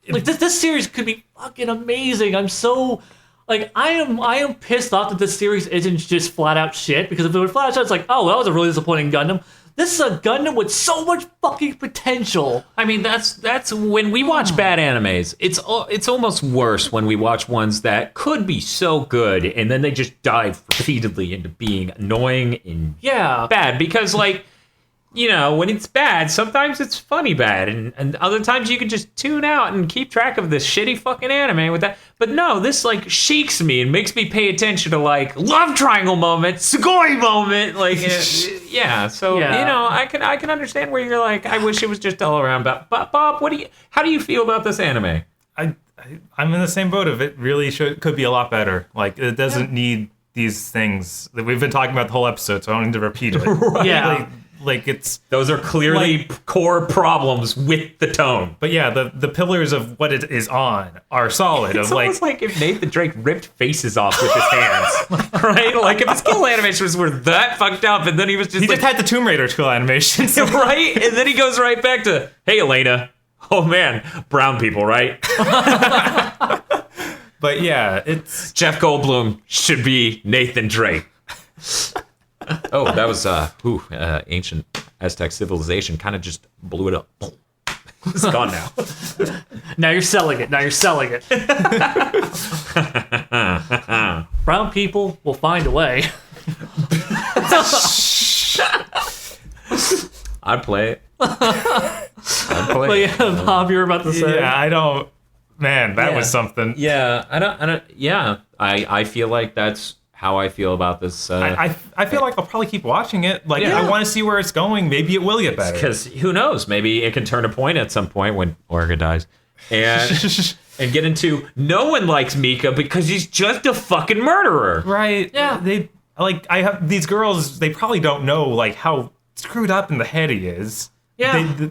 this series could be fucking amazing. I'm so like I am pissed off that this series isn't just flat out shit, because if it were flat out shit, it's like, oh, that was a really disappointing Gundam. This is a Gundam with so much fucking potential. I mean, that's when we watch bad animes. It's almost worse when we watch ones that could be so good and then they just dive repeatedly into being annoying and bad. Because, like, you know, when it's bad, sometimes it's funny bad, and other times you can just tune out and keep track of this shitty fucking anime with that. But no, this, like, shakes me and makes me pay attention to, like, love triangle moment, Sugoi moment, like, So, you know, I can understand where you're like, I wish it was just all around. But Bob, how do you feel about this anime? I'm in the same boat of it. Really could be a lot better. Like, it doesn't need these things that we've been talking about the whole episode, so I don't need to repeat it. Right. Yeah. Like it's those are clearly core problems with the tone. But yeah, the pillars of what it is on are solid. It's almost like if Nathan Drake ripped faces off with his hands, right? Like if his skill animations were that fucked up, and then he was just just had the Tomb Raider skill animations, right? And then he goes right back to, hey Elena, oh man, brown people, right? But yeah, it's Jeff Goldblum should be Nathan Drake. Oh, that was ancient Aztec civilization. Kind of just blew it up. It's gone now. Now you're selling it. Brown people will find a way. I'd play it. But yeah, Bob, you were about to say. Yeah, I don't. Man, that was something. Yeah, I don't. Yeah, I feel like that's how I feel about this. I feel like I'll probably keep watching it. Like, I want to see where it's going. Maybe it will get better. Because who knows? Maybe it can turn a point at some point when Orga dies. And get into, no one likes Mika because he's just a fucking murderer. Right. Yeah. I have these girls, they probably don't know, like, how screwed up in the head he is. Yeah.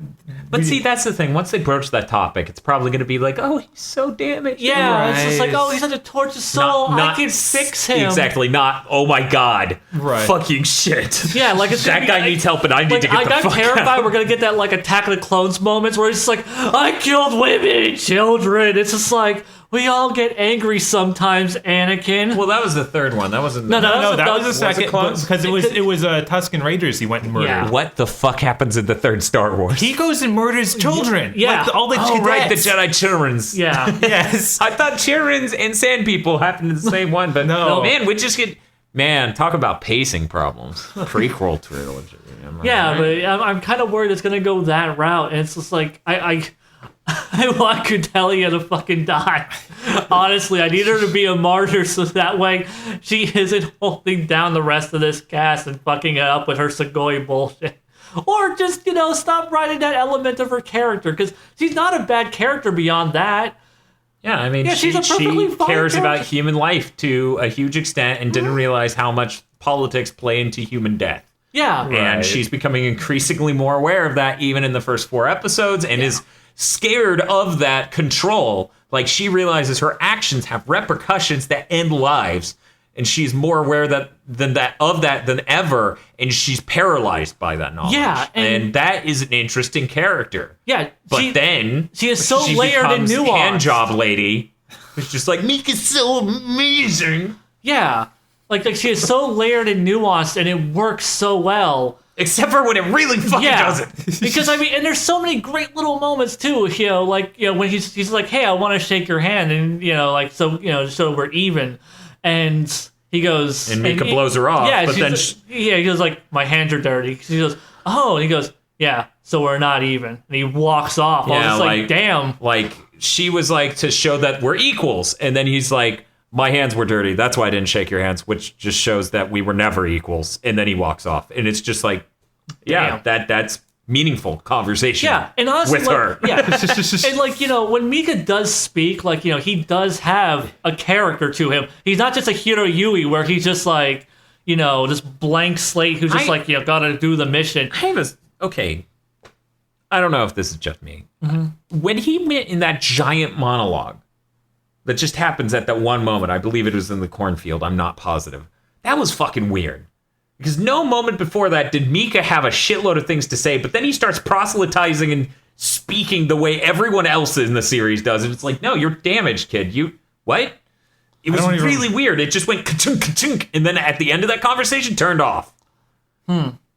But see, that's the thing. Once they broach that topic, it's probably going to be like, oh, he's so damaged. Yeah, right. It's just like, oh, he's such a tortured soul. I can fix him. Exactly. Not, oh my God. Right. Fucking shit. Yeah, like it's that guy needs help and I need to get the fuck out. I got terrified we're going to get that, like, Attack of the Clones moments where it's just like, I killed women and children. It's just like, we all get angry sometimes, Anakin. Well, that was the third one. That wasn't. No, that was the second. Because it was Tusken Raiders he went and murdered. Yeah. What the fuck happens in the third Star Wars? He goes and murders children. Yeah. Like all the cadets. Right, the Jedi children's. Yeah. Yes. I thought children's and sand people happened in the same one, but no. Man, we just get. Man, talk about pacing problems. Prequel trilogy. Yeah, but I'm kind of worried it's going to go that route, and it's just like, I want Cordelia to fucking die. Honestly, I need her to be a martyr so that way she isn't holding down the rest of this cast and fucking it up with her Sugoi bullshit. Or just, stop writing that element of her character, because she's not a bad character beyond that. Yeah, I mean, she's a perfectly fine cares character. about human life to a huge extent and didn't realize how much politics play into human death. Yeah. And she's becoming increasingly more aware of that even in the first 4 episodes and is scared of that control. Like, she realizes her actions have repercussions that end lives, and she's more aware than ever, and she's paralyzed by that knowledge. Yeah, and that is an interesting character. Yeah, but then she is so layered and nuanced. Hand job lady, who's just like, Mika's so amazing. Yeah, like she is so layered and nuanced, and it works so well. Except for when it really fucking doesn't. Because, I mean, and there's so many great little moments, too, when he's like, hey, I want to shake your hand, and, so we're even. And he goes... And Mika blows her off, yeah, but then... he goes like, my hands are dirty. He goes, oh, and he goes, yeah, so we're not even. And he walks off. Yeah, I was just like, damn. Like, she was like, to show that we're equals. And then he's like, my hands were dirty. That's why I didn't shake your hands, which just shows that we were never equals. And then he walks off. And it's just like, yeah, that's meaningful conversation. Yeah, and honestly, with her. Yeah, and when Mika does speak, he does have a character to him. He's not just a Hiro Yui where he's just like, this blank slate who's just gotta do the mission. Okay. I don't know if this is just me. When he went in that giant monologue that just happens at that one moment, I believe it was in the cornfield, I'm not positive. That was fucking weird. Because no moment before that did Mika have a shitload of things to say, but then he starts proselytizing and speaking the way everyone else in the series does. And it's like, no, you're damaged, kid. What? It was really weird. It just went ka-chunk, ka-chunk, and then at the end of that conversation, turned off.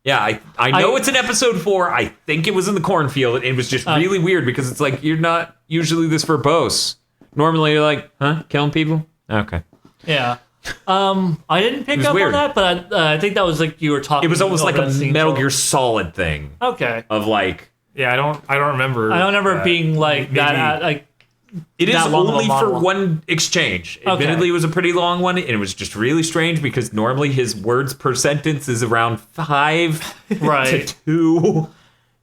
Yeah, I know it's in episode 4. I think it was in the cornfield. It was just really weird because it's like, you're not usually this verbose. Normally you're like, huh? Killing people? Okay. Yeah. I didn't pick up weird. on that, but I think that was like you were talking. It was almost like a Metal Gear Gear. Solid thing. Okay. Of like... Yeah, I don't remember. I don't remember it being like maybe, that. Like it is that long of a only for monologue. one exchange. Admittedly, it was a pretty long one, and it was just really strange because normally his words per sentence is around 5 Right. to 2.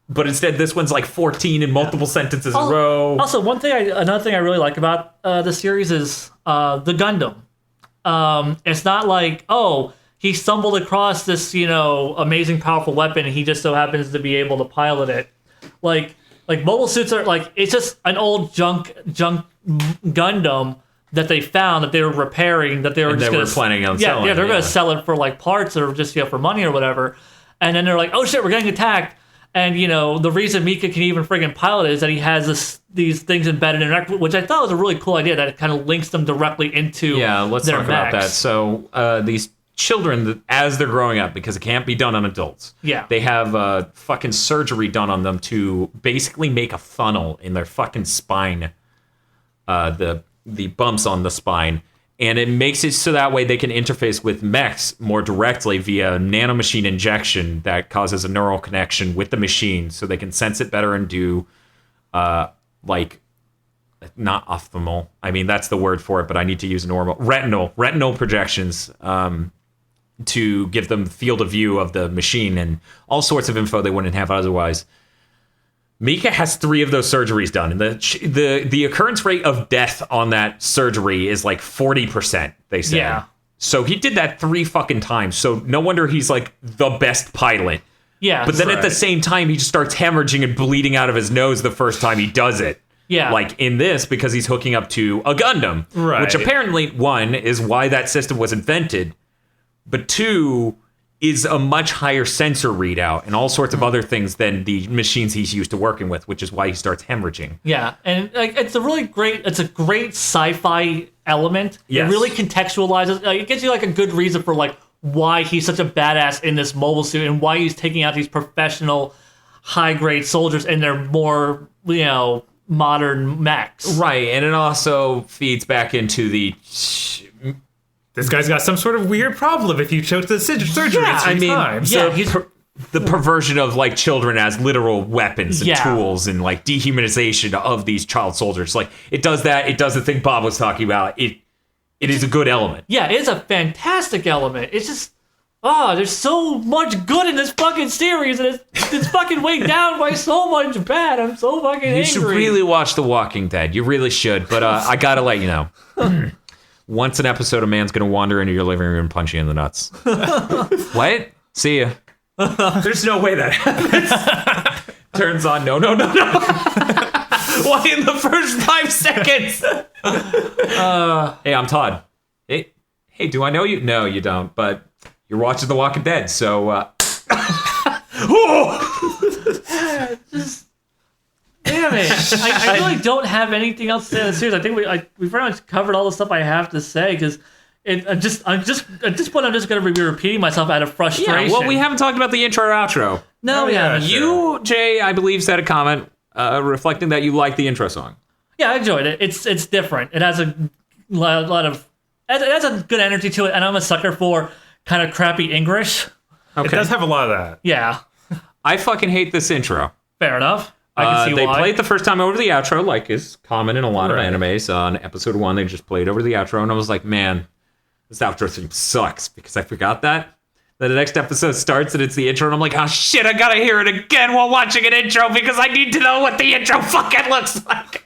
But instead, this one's like 14 in multiple sentences in a row. Also, another thing I really like about the series is the Gundam. It's not like, oh, he stumbled across this, amazing, powerful weapon, and he just so happens to be able to pilot it. Like mobile suits are like, it's just an old junk Gundam that they found that they were repairing, that they were planning on selling. Yeah, they're going to sell it for like parts or just for money or whatever. And then they're like, oh shit, we're getting attacked. And the reason Mika can even friggin' pilot it is that he has these things embedded in it, which I thought was a really cool idea, that it kind of links them directly into let's their talk about mechs. that. So these children, as they're growing up, because it can't be done on adults, they have fucking surgery done on them to basically make a funnel in their fucking spine, the bumps on the spine. And it makes it so that way they can interface with mechs more directly via nanomachine injection that causes a neural connection with the machine so they can sense it better and do, not optimal. I mean, that's the word for it, but I need to use retinal projections to give them field of view of the machine and all sorts of info they wouldn't have otherwise. Mika has 3 of those surgeries done, and the occurrence rate of death on that surgery is like 40%, they say. Yeah. So he did that 3 fucking times, so no wonder he's like the best pilot. Yeah. But then at the same time, he just starts hemorrhaging and bleeding out of his nose the first time he does it. Yeah. Like in this, because he's hooking up to a Gundam. Right. Which apparently, 1, is why that system was invented, but 2... is a much higher sensor readout and all sorts of other things than the machines he's used to working with, which is why he starts hemorrhaging. Yeah, and like it's a great sci-fi element. Yes. It really contextualizes. It gives you like a good reason for like why he's such a badass in this mobile suit and why he's taking out these professional, high-grade soldiers in their more modern mechs. Right, and it also feeds back into the... This guy's got some sort of weird problem if you chose the surgery 3 times. Yeah, the perversion of like children as literal weapons and tools and like dehumanization of these child soldiers. Like it does that. It does the thing Bob was talking about. It is a good element. Yeah, it is a fantastic element. It's just, there's so much good in this fucking series, and it's fucking weighed down by so much bad. I'm so fucking angry. You should really watch The Walking Dead. You really should. But I gotta let you know. Once an episode, a man's gonna wander into your living room and punch you in the nuts. What? See ya. There's no way that happens. Turns on. No. Why in the first 5 seconds? Hey, I'm Todd. Hey, do I know you? No, you don't. But you're watching The Walking Dead, so. Damn it! I really don't have anything else to say in the series. I think we pretty much covered all the stuff I have to say because at this point I'm just going to be repeating myself out of frustration. Yeah, well, we haven't talked about the intro or outro. No, we haven't. You, Jay, I believe, said a comment reflecting that you like the intro song. Yeah, I enjoyed it. It's different. It has a lot of it has a good energy to it, and I'm a sucker for kind of crappy English. Okay. It does have a lot of that. Yeah, I fucking hate this intro. fair enough. I can see they why. played the first time over the outro, like is common in a lot of animes. On episode 1, they just played over the outro, and I was like, man, this outro theme sucks because I forgot that. Then the next episode starts and it's the intro, and I'm like, oh shit, I gotta hear it again while watching an intro because I need to know what the intro fucking looks like.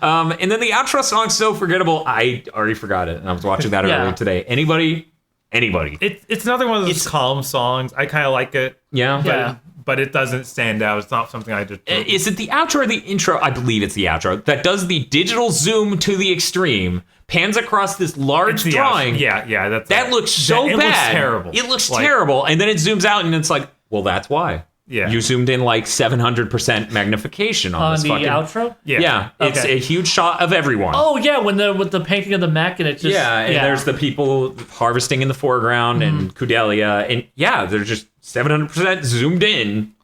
And then the outro song's so forgettable, I already forgot it, and I was watching that earlier today. Anybody? It's another one of those calm songs. I kind of like it. Yeah. but it doesn't stand out. It's not something I just. Is it the outro or the intro? I believe it's the outro that does the digital zoom to the extreme, pans across this large drawing. Yeah, that looks so bad. It looks terrible. It looks terrible, and then it zooms out, and it's like, well, that's why. Yeah. You zoomed in like 700% magnification on this the fucking outro. Yeah, it's Okay. a huge shot of everyone. Oh yeah, with the painting of the mech and it just and there's the people harvesting in the foreground and Kudelia, and they're just 700% zoomed in,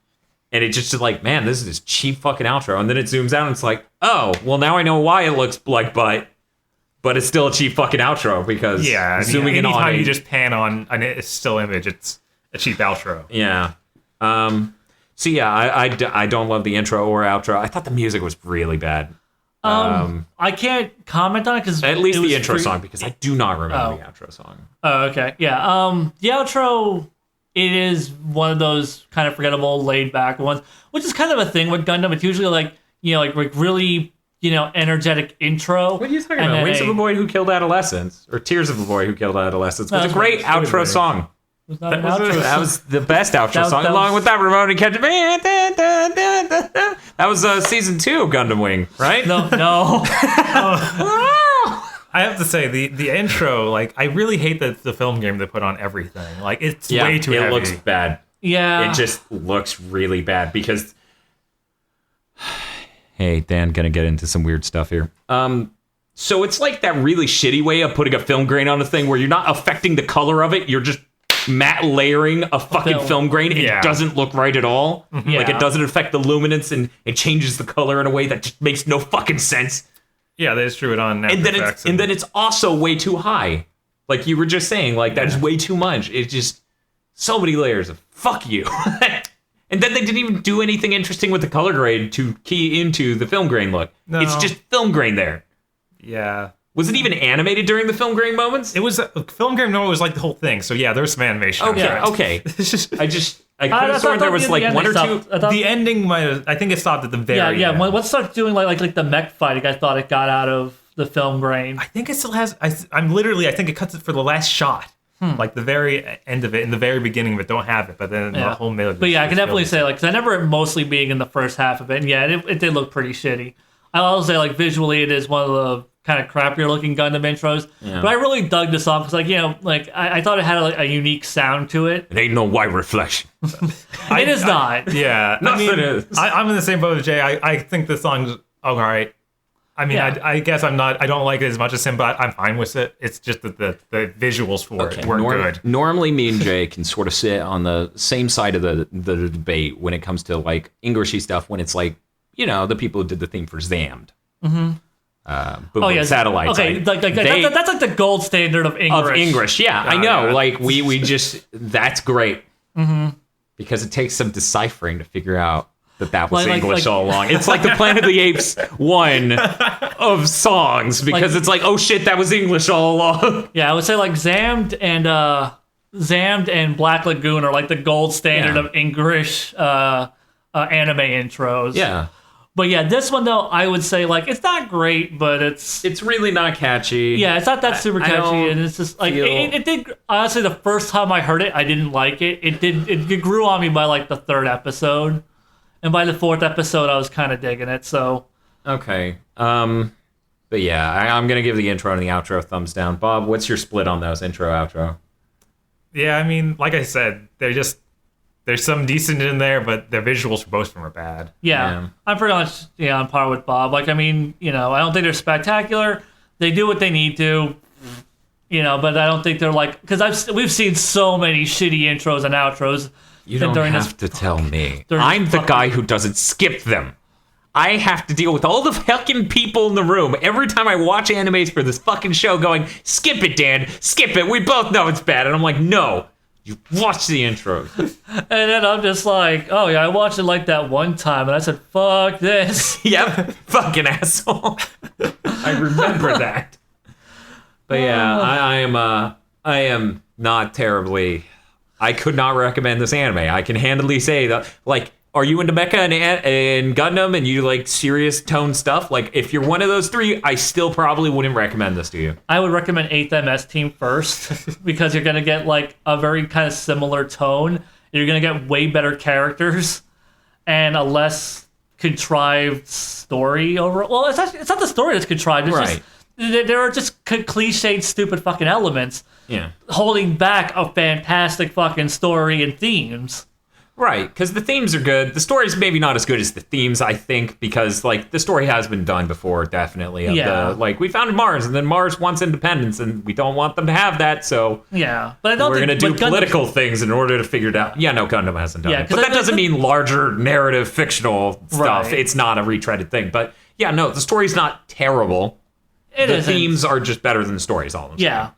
and it just like, man, this is this cheap fucking outro, and then it zooms out and it's like, oh, well, now I know why it looks like butt, but it's still a cheap fucking outro because zooming in on anytime you just pan on a still image, it's a cheap outro. Yeah. So yeah, I don't love the intro or outro. I thought the music was really bad. I can't comment on it because At least the intro song, because I do not remember the outro song. Oh, okay. Yeah. The outro, it is one of those kind of forgettable, laid back ones, which is kind of a thing with Gundam. It's usually like really, energetic intro. What are you talking about? Wings of a Boy Who Killed Adolescence, or Tears of a Boy Who Killed Adolescence was a great outro song. That was the best outro song, along with that Ramona Catch. That was season 2 of Gundam Wing, right? No. I have to say the intro, like, I really hate the film game they put on everything. Like, it's way too heavy. It looks bad. Yeah. It just looks really bad because. Hey, Dan, gonna get into some weird stuff here. So it's like that really shitty way of putting a film grain on a thing where you're not affecting the color of it. You're just matte layering a fucking film grain. It doesn't look right at all. Like, it doesn't affect the luminance, and it changes the color in a way that just makes no fucking sense. Yeah, they just threw it on. And then it's also way too high. Like you were just saying, like, that is way too much. It's just so many layers of fuck you. And then they didn't even do anything interesting with the color grade to key into the film grain look. No. It's just film grain there. Yeah. Was it even animated during the film grain moments? It was film grain. No, it was like the whole thing. So yeah, there's some animation. Okay. I could have sworn there was like one or two. The ending might have, I think it stopped at the very end. Once it starts doing like the mech fighting, I thought it got out of the film grain. I think it still has. I think it cuts it for the last shot. Like the very end of it and the very beginning of it don't have it, but then the whole middle. But yeah, I can definitely say, like, because I remember it mostly being in the first half of it, and yeah, it did look pretty shitty. I'll also say, like, visually, it is one of the kind of crappier looking Gundam intros. Yeah. But I really dug the song because, like, I thought it had a unique sound to it. It ain't no white reflection. It is not. Yeah, nothing is. I'm in the same boat as Jay. I think the song's all right. I mean, I guess I don't like it as much as him, but I'm fine with it. It's just that the visuals for it weren't good. Normally, me and Jay can sort of sit on the same side of the debate when it comes to, like, Englishy stuff, when it's like, the people who did the theme for Zammed. Satellites. Okay, that's like the gold standard of English. Of English, yeah. I know. Yeah. Like, we just, that's great. Because it takes some deciphering to figure out that was English all along. It's like the Planet of the Apes one of songs, because it's like, oh shit, that was English all along. Yeah, I would say like Zammed and Black Lagoon are like the gold standard of English anime intros. Yeah. But yeah, this one though, I would say like it's not great, but it's really not catchy. Yeah, it's not that super catchy, and it's just like it did. Honestly, the first time I heard it, I didn't like it. It grew on me by like the 3rd episode. And by the 4th episode, I was kind of digging it, so... Okay. But yeah, I'm going to give the intro and the outro thumbs down. Bob, what's your split on those, intro, outro? Yeah, I mean, like I said, there's some decent in there, but the visuals for both of them are bad. Yeah. I'm pretty much on par with Bob. Like, I mean, I don't think they're spectacular. They do what they need to, but I don't think they're like... Because we've seen so many shitty intros and outros. You don't have to tell me. I'm the guy who doesn't skip them. I have to deal with all the fucking people in the room every time I watch animes for this fucking show going, skip it, Dan, skip it. We both know it's bad. And I'm like, no, you watch the intros. And then I'm just like, oh yeah, I watched it like that one time. And I said, fuck this. Yep, fucking asshole. I remember that. But yeah, I am not terribly... I could not recommend this anime. I can handily say that, like, are you into mecha and Gundam and you like serious tone stuff? Like, if you're one of those 3, I still probably wouldn't recommend this to you. I would recommend 8th MS Team first because you're going to get like a very kind of similar tone. You're gonna get way better characters and a less contrived story over. Well, it's not the story that's contrived. It's Right. just there are just cliched, stupid fucking elements Yeah. holding back a fantastic fucking story and themes. Right, because the themes are good. The story's maybe not as good as the themes, I think, because like the story has been done before, definitely. Yeah. Like we founded Mars, and then Mars wants independence, and we don't want them to have that, so Yeah, but I don't we're think gonna do but Gundam- political things in order to figure it out. Yeah, no, Gundam hasn't done Yeah, it, 'cause but that I- doesn't mean larger narrative fictional stuff. Right. It's not a retreaded thing, but yeah, no, the story's not terrible. It The isn't. themes are just better than the stories. All I'm saying. Yeah.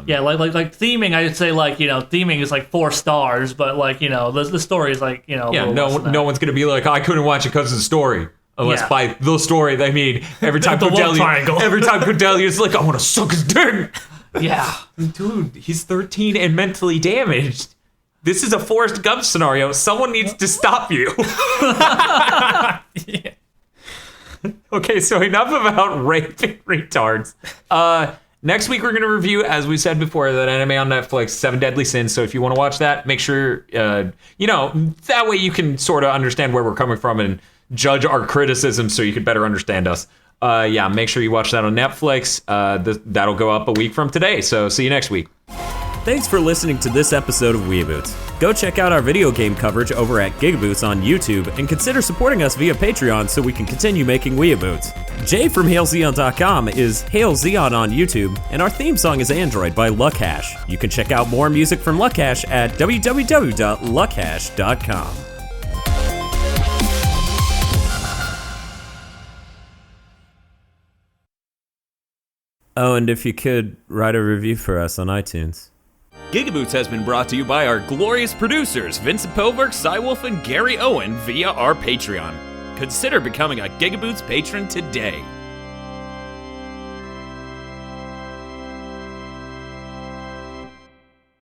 Yeah, like theming, I'd say like, theming is like 4 stars, but like, the story is like, Yeah, a little less than that. no one's gonna be like, I couldn't watch it because of the story. Unless Yeah. by the story they mean every time The love triangle. Cordelia's like, I want to suck his dick. Yeah. Dude, he's 13 and mentally damaged. This is a Forrest Gump scenario. Someone needs to stop you. Okay, so enough about raping retards. Next week we're going to review, as we said before, that anime on Netflix, 7 Deadly Sins. So if you want to watch that, make sure, that way you can sort of understand where we're coming from and judge our criticism so you can better understand us. Make sure you watch that on Netflix. That'll go up a week from today. So see you next week. Thanks for listening to this episode of WeeaBoots. Go check out our video game coverage over at GigaBoots on YouTube and consider supporting us via Patreon so we can continue making WeeaBoots. Jay from HailZeon.com is HailZeon on YouTube, and our theme song is Android by Luckhash. You can check out more music from Luckhash at www.luckhash.com. Oh, and if you could, write a review for us on iTunes. GigaBoots has been brought to you by our glorious producers, Vincent Poverk, Cywolf, and Gary Owen via our Patreon. Consider becoming a GigaBoots patron today.